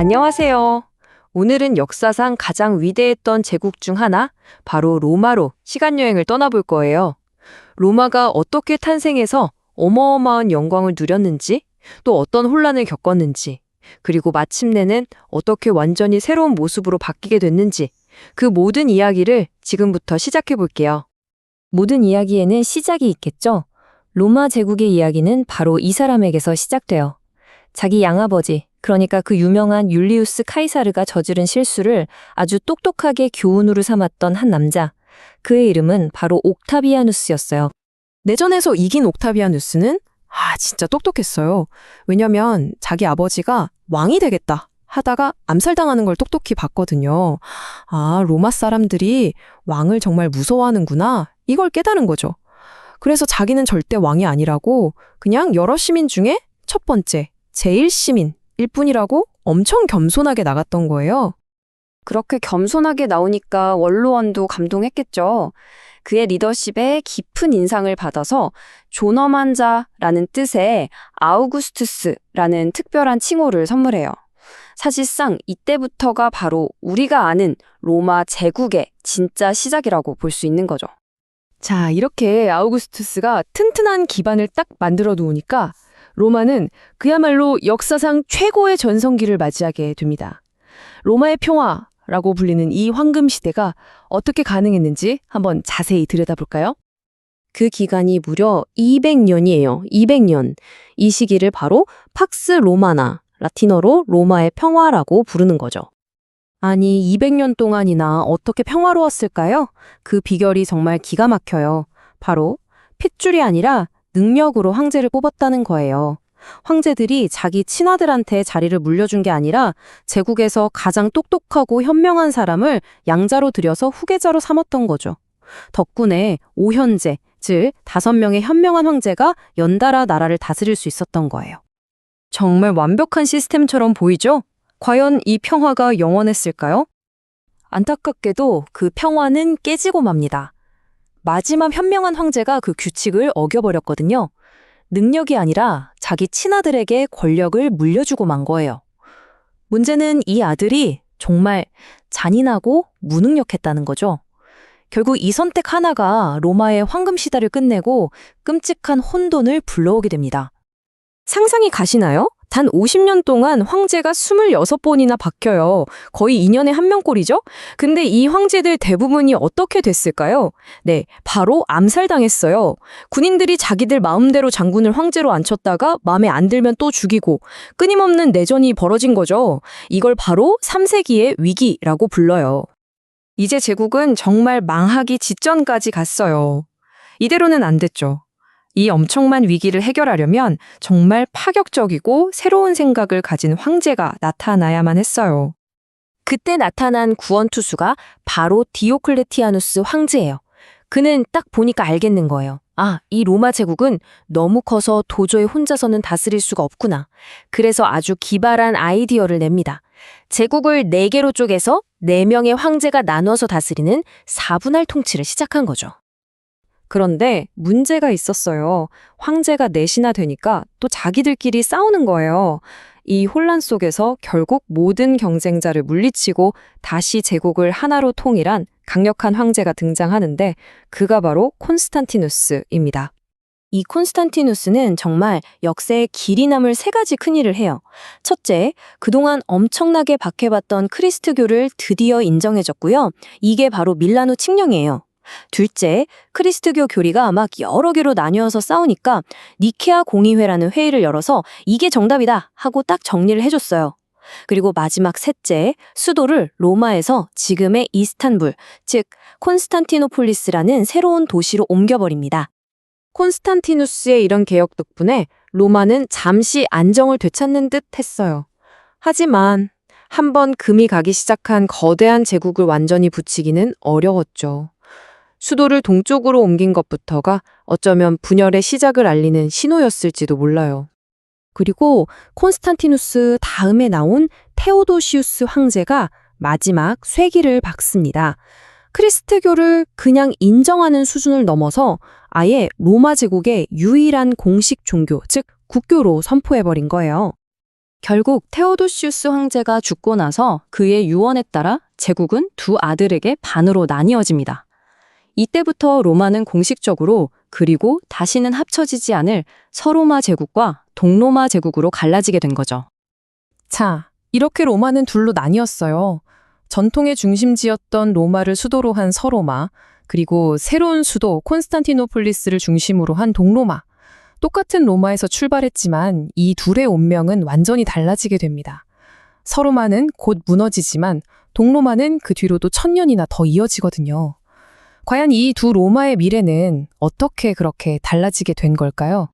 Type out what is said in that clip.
안녕하세요. 오늘은 역사상 가장 위대했던 제국 중 하나, 바로 로마로 시간여행을 떠나볼 거예요. 로마가 어떻게 탄생해서 어마어마한 영광을 누렸는지, 또 어떤 혼란을 겪었는지, 그리고 마침내는 어떻게 완전히 새로운 모습으로 바뀌게 됐는지, 그 모든 이야기를 지금부터 시작해 볼게요. 모든 이야기에는 시작이 있겠죠? 로마 제국의 이야기는 바로 이 사람에게서 시작돼요. 자기 양아버지, 그러니까 그 유명한 율리우스 카이사르가 저지른 실수를 아주 똑똑하게 교훈으로 삼았던 한 남자. 그의 이름은 바로 옥타비아누스였어요. 내전에서 이긴 옥타비아누스는 진짜 똑똑했어요. 왜냐면 자기 아버지가 왕이 되겠다 하다가 암살당하는 걸 똑똑히 봤거든요. 로마 사람들이 왕을 정말 무서워하는구나. 이걸 깨달은 거죠. 그래서 자기는 절대 왕이 아니라고 그냥 여러 시민 중에 첫 번째, 제일 시민일 뿐이라고 엄청 겸손하게 나갔던 거예요. 그렇게 겸손하게 나오니까 원로원도 감동했겠죠. 그의 리더십에 깊은 인상을 받아서 존엄한 자라는 뜻의 아우구스투스라는 특별한 칭호를 선물해요. 사실상 이때부터가 바로 우리가 아는 로마 제국의 진짜 시작이라고 볼 수 있는 거죠. 자, 이렇게 아우구스투스가 튼튼한 기반을 딱 만들어 놓으니까 로마는 그야말로 역사상 최고의 전성기를 맞이하게 됩니다. 로마의 평화라고 불리는 이 황금 시대가 어떻게 가능했는지 한번 자세히 들여다볼까요? 그 기간이 무려 200년이에요. 200년. 이 시기를 바로 팍스 로마나, 라틴어로 로마의 평화라고 부르는 거죠. 아니, 200년 동안이나 어떻게 평화로웠을까요? 그 비결이 정말 기가 막혀요. 바로 핏줄이 아니라 능력으로 황제를 뽑았다는 거예요. 황제들이 자기 친아들한테 자리를 물려준 게 아니라 제국에서 가장 똑똑하고 현명한 사람을 양자로 들여서 후계자로 삼았던 거죠. 덕분에 오현제, 즉 5명의 현명한 황제가 연달아 나라를 다스릴 수 있었던 거예요. 정말 완벽한 시스템처럼 보이죠? 과연 이 평화가 영원했을까요? 안타깝게도 그 평화는 깨지고 맙니다. 마지막 현명한 황제가 그 규칙을 어겨버렸거든요. 능력이 아니라 자기 친아들에게 권력을 물려주고 만 거예요. 문제는 이 아들이 정말 잔인하고 무능력했다는 거죠. 결국 이 선택 하나가 로마의 황금 시대를 끝내고 끔찍한 혼돈을 불러오게 됩니다. 상상이 가시나요? 단 50년 동안 황제가 26번이나 바뀌어요. 거의 2년에 한 명꼴이죠? 근데 이 황제들 대부분이 어떻게 됐을까요? 네, 바로 암살당했어요. 군인들이 자기들 마음대로 장군을 황제로 앉혔다가 마음에 안 들면 또 죽이고 끊임없는 내전이 벌어진 거죠. 이걸 바로 3세기의 위기라고 불러요. 이제 제국은 정말 망하기 직전까지 갔어요. 이대로는 안 됐죠. 이 엄청난 위기를 해결하려면 정말 파격적이고 새로운 생각을 가진 황제가 나타나야만 했어요. 그때 나타난 구원투수가 바로 디오클레티아누스 황제예요. 그는 딱 보니까 알겠는 거예요. 이 로마 제국은 너무 커서 도저히 혼자서는 다스릴 수가 없구나. 그래서 아주 기발한 아이디어를 냅니다. 제국을 4개로 쪼개서 4명의 황제가 나눠서 다스리는 4분할 통치를 시작한 거죠. 그런데 문제가 있었어요. 황제가 넷이나 되니까 또 자기들끼리 싸우는 거예요. 이 혼란 속에서 결국 모든 경쟁자를 물리치고 다시 제국을 하나로 통일한 강력한 황제가 등장하는데 그가 바로 콘스탄티누스입니다. 이 콘스탄티누스는 정말 역사에 길이 남을 3가지 큰일을 해요. 첫째, 그동안 엄청나게 박해받던 크리스트교를 드디어 인정해줬고요. 이게 바로 밀라노 칙령이에요. 둘째, 크리스트교 교리가 막 여러 개로 나뉘어서 싸우니까 니케아 공의회라는 회의를 열어서 이게 정답이다 하고 딱 정리를 해줬어요. 그리고 마지막 셋째, 수도를 로마에서 지금의 이스탄불, 즉 콘스탄티노폴리스라는 새로운 도시로 옮겨버립니다. 콘스탄티누스의 이런 개혁 덕분에 로마는 잠시 안정을 되찾는 듯 했어요. 하지만 한번 금이 가기 시작한 거대한 제국을 완전히 붙이기는 어려웠죠. 수도를 동쪽으로 옮긴 것부터가 어쩌면 분열의 시작을 알리는 신호였을지도 몰라요. 그리고 콘스탄티누스 다음에 나온 테오도시우스 황제가 마지막 쇠기를 박습니다. 크리스트교를 그냥 인정하는 수준을 넘어서 아예 로마 제국의 유일한 공식 종교, 즉 국교로 선포해버린 거예요. 결국 테오도시우스 황제가 죽고 나서 그의 유언에 따라 제국은 두 아들에게 반으로 나뉘어집니다. 이때부터 로마는 공식적으로 그리고 다시는 합쳐지지 않을 서로마 제국과 동로마 제국으로 갈라지게 된 거죠. 자, 이렇게 로마는 둘로 나뉘었어요. 전통의 중심지였던 로마를 수도로 한 서로마, 그리고 새로운 수도 콘스탄티노폴리스를 중심으로 한 동로마. 똑같은 로마에서 출발했지만 이 둘의 운명은 완전히 달라지게 됩니다. 서로마는 곧 무너지지만 동로마는 그 뒤로도 1000년이나 더 이어지거든요. 과연 이 두 로마의 미래는 어떻게 그렇게 달라지게 된 걸까요?